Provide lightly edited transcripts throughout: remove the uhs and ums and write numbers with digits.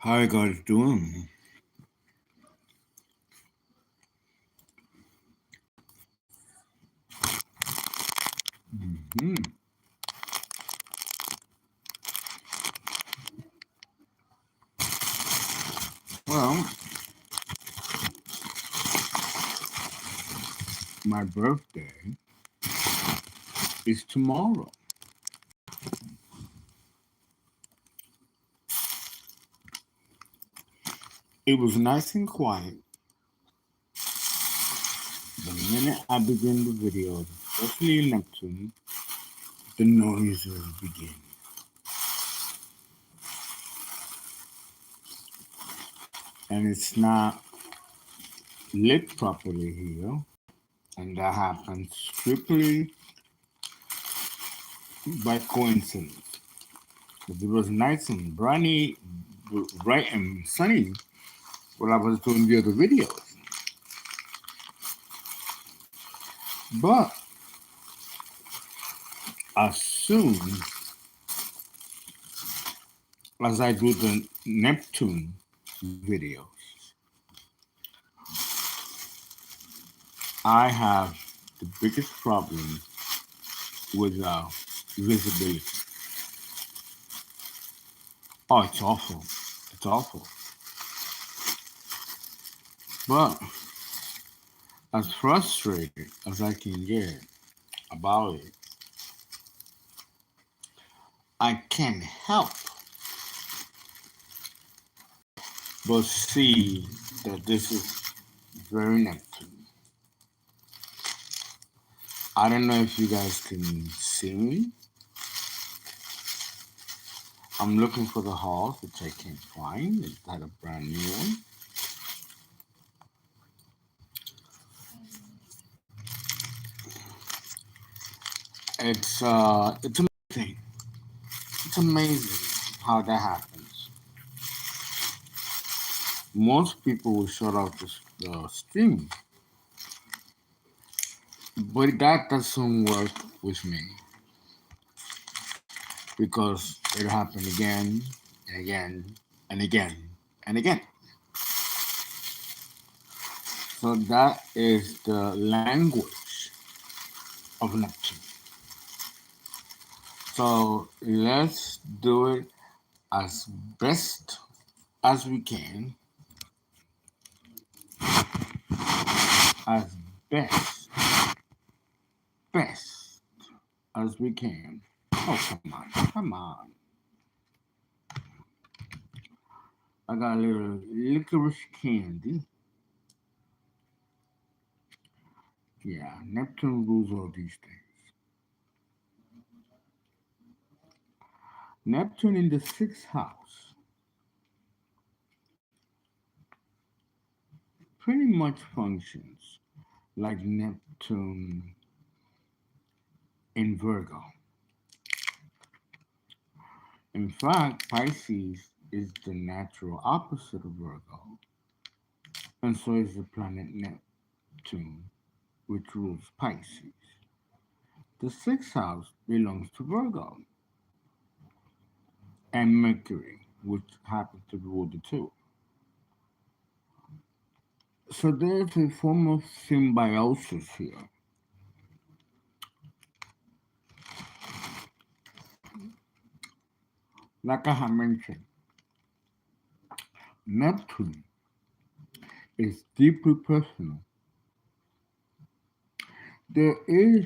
How you guys doing? Hmm. Well, my birthday is tomorrow. It was nice and quiet the minute I begin the video, especially in Neptune, the noises begin. And it's not lit properly here, and that happens strictly by coincidence. Because it was nice and briny, bright and sunny when I was doing the other videos. But as soon as I do the Neptune videos, I have the biggest problem with visibility. Oh, it's awful. It's awful. But as frustrated as I can get about it, I can't help but see that this is very Neptune. I don't know if you guys can see me. I'm looking for the house, which I can't find. It's got a brand new one. It's amazing. It's amazing how that happens. Most people will shut off the stream, but that doesn't work with me because it happened again and again and again and again. So that is the language of Neptune. So let's do it as best as we can, as best as we can. Oh, come on. I got a little licorice candy. Yeah, Neptune rules all these things. Neptune in the sixth house pretty much functions like Neptune in Virgo. In fact, Pisces is the natural opposite of Virgo, and so is the planet Neptune, which rules Pisces. The sixth house belongs to Virgo, and Mercury, which happens to rule the two. So there's a form of symbiosis here. Like I have mentioned, Neptune is deeply personal. There is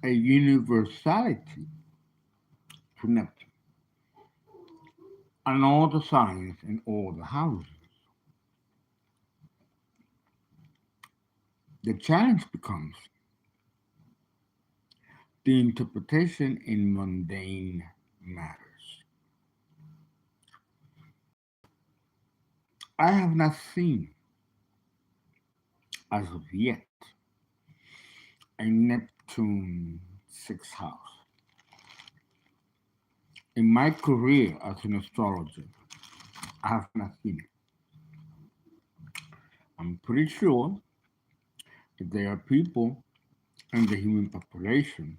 a universality to Neptune and all the signs in all the houses. The challenge becomes the interpretation in mundane matters. I have not seen, as of yet, a Neptune sixth house. In my career as an astrologer, I have not seen it. I'm pretty sure that there are people in the human population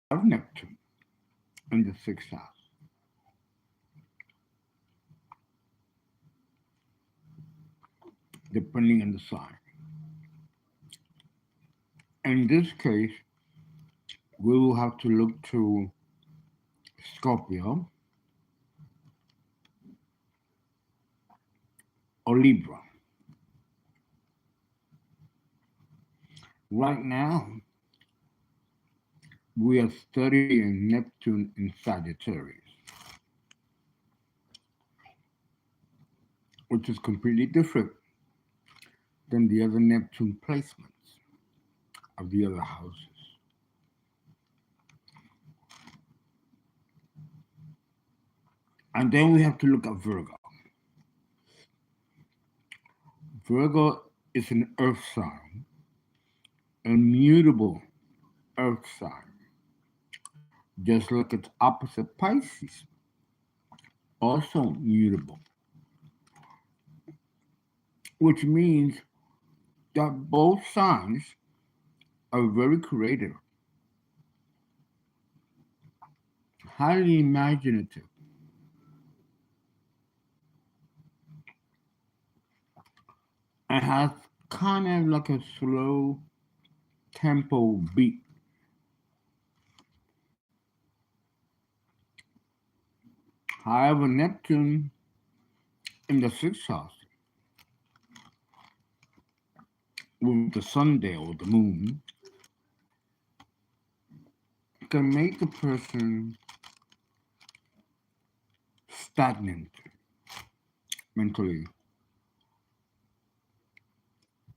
of Neptune in the sixth house. depending on the sign. In this case, we will have to look to Scorpio or Libra. Right now, we are studying Neptune in Sagittarius, which is completely different than the other Neptune placements of the other houses. And then we have to look at Virgo. Virgo is an earth sign, a mutable earth sign, just like its opposite Pisces, also mutable, which means that both signs are very creative, highly imaginative, and has kind of like a slow tempo beat. However, Neptune in the sixth house with the sun there or the moon can make a person stagnant mentally.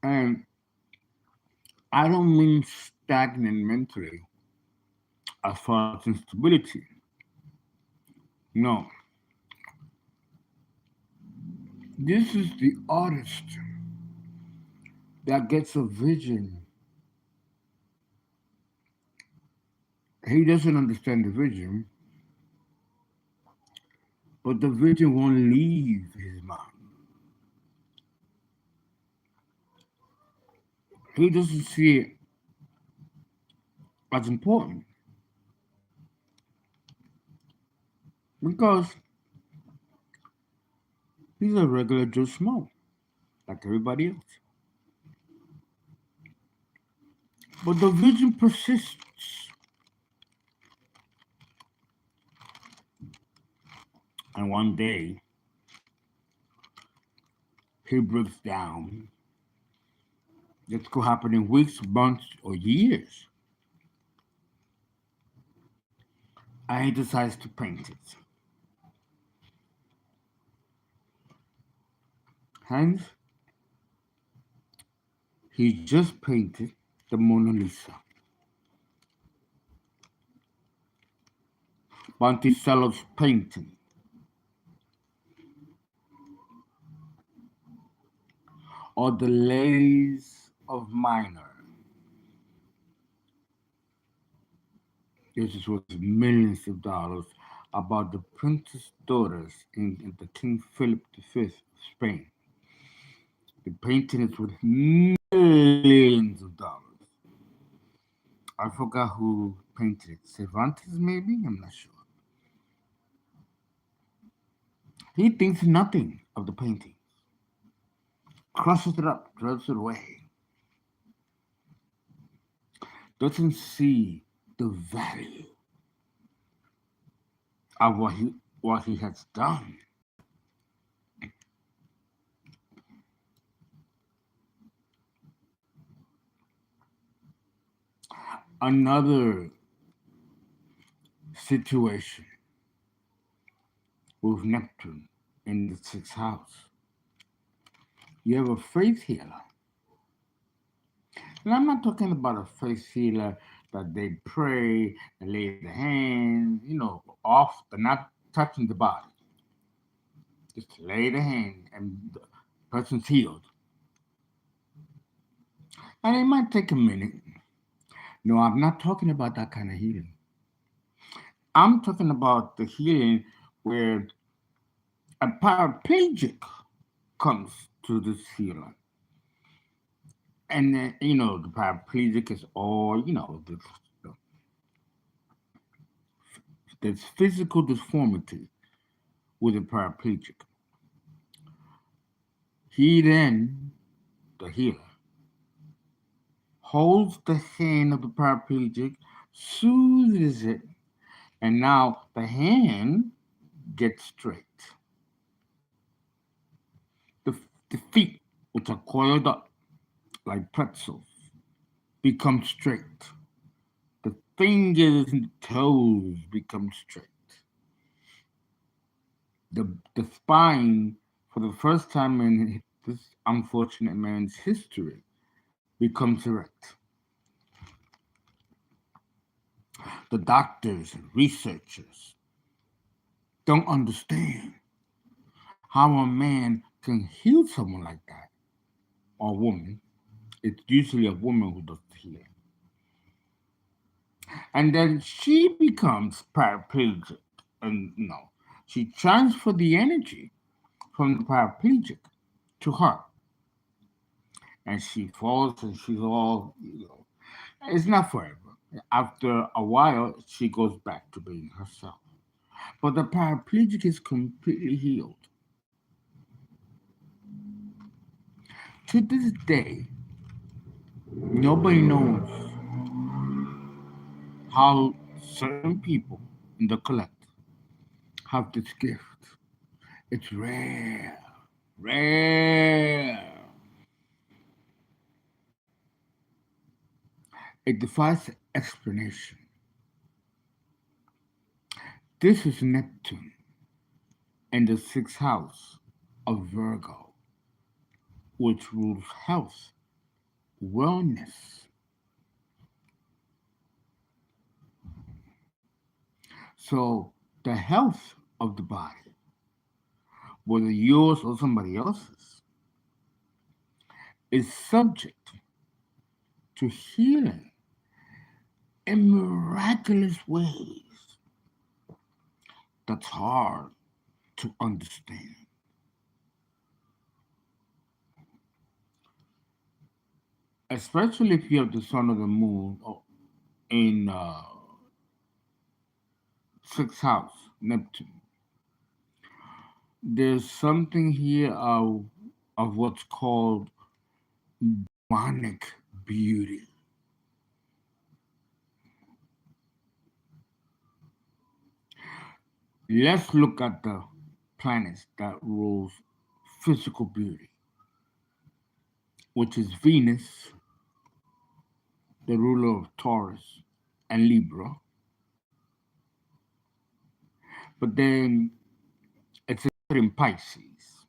And I don't mean stagnant mentally as far as instability. No. This is the artist that gets a vision. He doesn't understand the vision, but the vision won't leave his mind. He doesn't see it as important because he's a regular Joe Schmo, like everybody else. But the vision persists, and one day he breaks down. This could happen in weeks, months, or years, and he decides to paint it. Hence, he just painted the Mona Lisa. Monticello's painting, or the Ladies of Minor. This is worth millions of dollars about the princess daughters in the King Philip V of Spain. The painting is worth millions of dollars. I forgot who painted it. Cervantes, maybe? I'm not sure. He thinks nothing of the painting, crushes it up, throws it away, doesn't see the value of what he has done. Another situation with Neptune in the sixth house. You have a faith healer. And I'm not talking about a faith healer that they pray and lay their hands, off, they're not touching the body. Just lay the hand and the person's healed. And it might take a minute. No, I'm not talking about that kind of healing. I'm talking about the healing where a paraplegic comes to this healer. And then, the paraplegic is all, there's physical deformity with a paraplegic. He then the healer, holds the hand of the paraplegic, soothes it, and now the hand gets straight. The, the feet, which are coiled up like pretzels, become straight. The fingers and toes become straight. The spine, for the first time in this unfortunate man's history, becomes erect. The doctors and researchers don't understand how a man can heal someone like that, or a woman. It's usually a woman who does the healing. And then she becomes paraplegic. And no, she transferred the energy from the paraplegic to her. And she falls and she's all, it's not forever. After a while, she goes back to being herself. But the paraplegic is completely healed. To this day, nobody knows how certain people in the collect have this gift. It's rare, rare. It defies explanation. This is Neptune in the sixth house of Virgo, which rules health, wellness. So, the health of the body, whether yours or somebody else's, is subject to healing in miraculous ways that's hard to understand. Especially if you have the sun or the moon in sixth house, Neptune. There's something here of what's called demonic beauty. Let's look at the planets that rules physical beauty, which is Venus, the ruler of Taurus and Libra. But then it's in Pisces.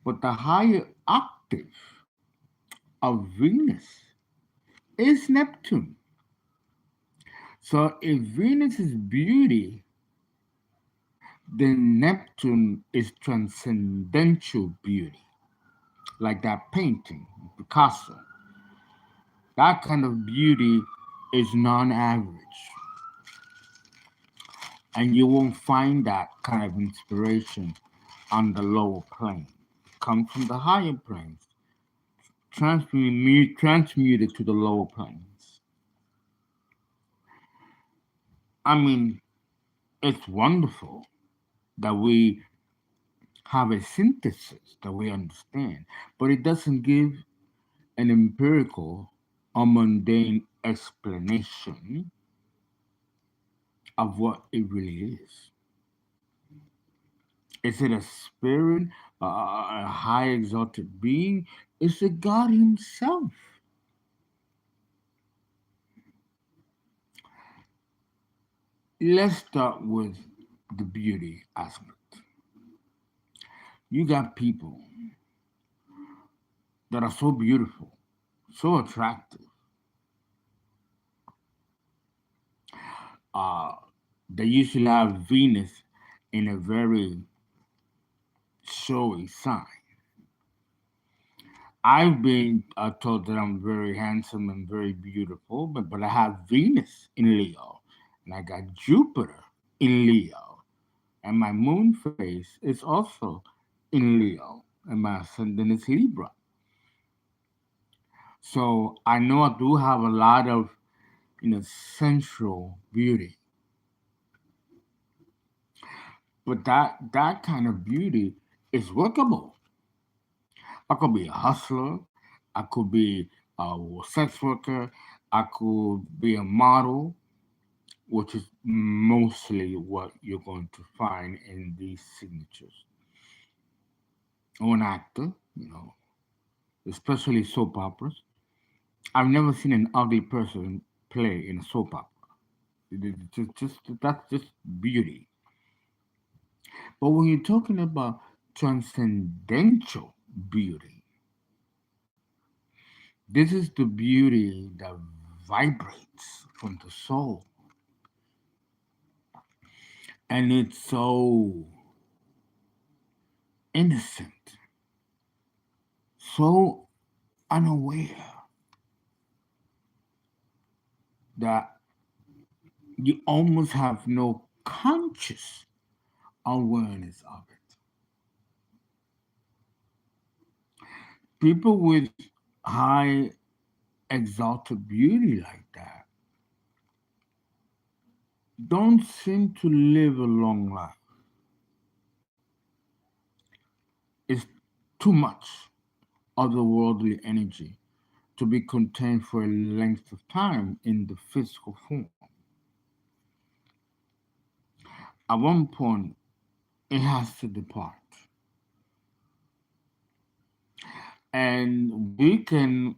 But the higher octave of Venus is Neptune. So if Venus is beauty, then Neptune is transcendental beauty, like that painting, Picasso. That kind of beauty is non average, and you won't find that kind of inspiration on the lower plane. It comes from the higher planes, transmuted to the lower planes. I mean, it's wonderful that we have a synthesis that we understand, but it doesn't give an empirical or mundane explanation of what it really is. Is it a spirit, a high exalted being? Is it God Himself? Let's start with the beauty aspect. You got people that are so beautiful, so attractive. Uh, they usually have Venus in a very showy sign. I've been told that I'm very handsome and very beautiful, but I have Venus in Leo, and I got Jupiter in Leo, and my moon phase is also in Leo, and my ascendant is Libra. So I know I do have a lot of sensual beauty, but that kind of beauty is workable. I could be a hustler. I could be a sex worker. I could be a model, which is mostly what you're going to find in these signatures. Or an actor, especially soap operas. I've never seen an ugly person play in a soap opera. That's just beauty. But when you're talking about transcendental beauty, this is the beauty that vibrates from the soul. And it's so innocent, so unaware that you almost have no conscious awareness of it. People with high exalted beauty like that don't seem to live a long life. It's too much otherworldly energy to be contained for a length of time in the physical form. At one point, it has to depart. And we can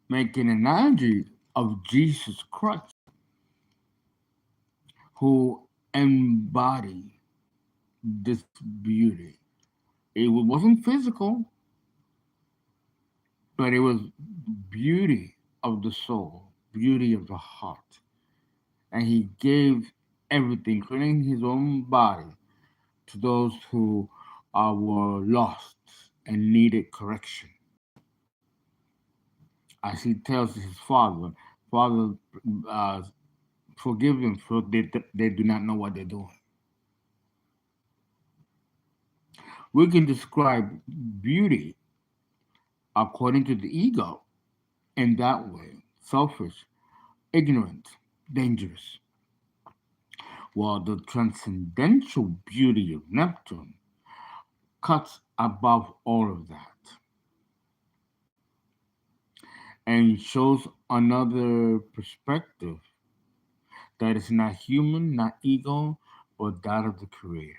make an analogy of Jesus Christ, who embodied this beauty. It wasn't physical, but it was beauty of the soul, beauty of the heart. And he gave everything, including his own body, to those who were lost and needed correction. As he tells his father, Father, uh, forgive them, for they do not know what they're doing. We can describe beauty according to the ego in that way: selfish, ignorant, dangerous. While the transcendental beauty of Neptune cuts above all of that and shows another perspective that is not human, not ego, but that of the Creator.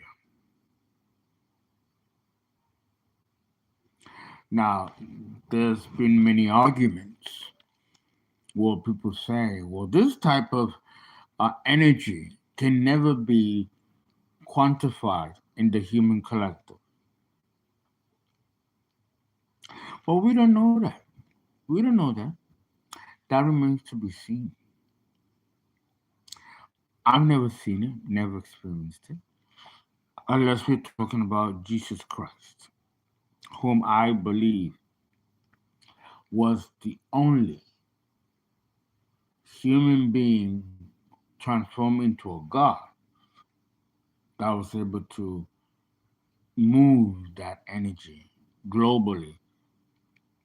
Now, there's been many arguments where people say, well, this type of energy can never be quantified in the human collective. But we don't know that. We don't know that. That remains to be seen. I've never seen it, never experienced it, unless we're talking about Jesus Christ, whom I believe was the only human being transformed into a God that was able to move that energy globally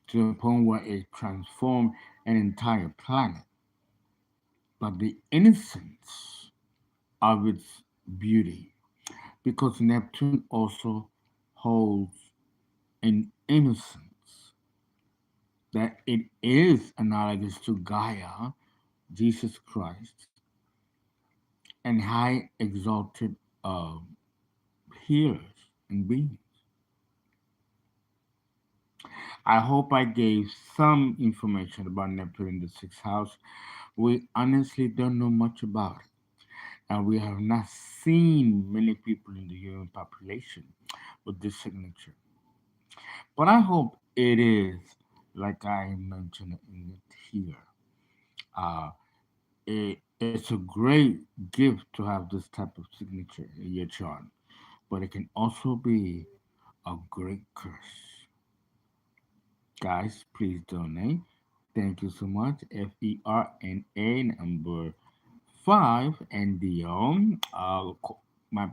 to the point where it transformed an entire planet. But the innocence of its beauty, because Neptune also holds an innocence that it is analogous to Gaia, Jesus Christ, and high exalted uh, healers and beings. I hope I gave some information about Neptune in the sixth house. We honestly don't know much about it, and we have not seen many people in the human population with this signature. But I hope it is, like I mentioned in it here. Uh, it's a great gift to have this type of signature in your chart, but it can also be a great curse. Guys, please donate. Thank you so much. FERNA number 5 and the my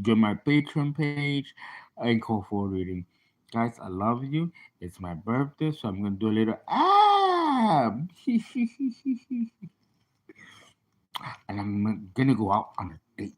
join my Patreon page and call for reading. Guys, I love you. It's my birthday, so I'm gonna do a little and I'm gonna go out on a date.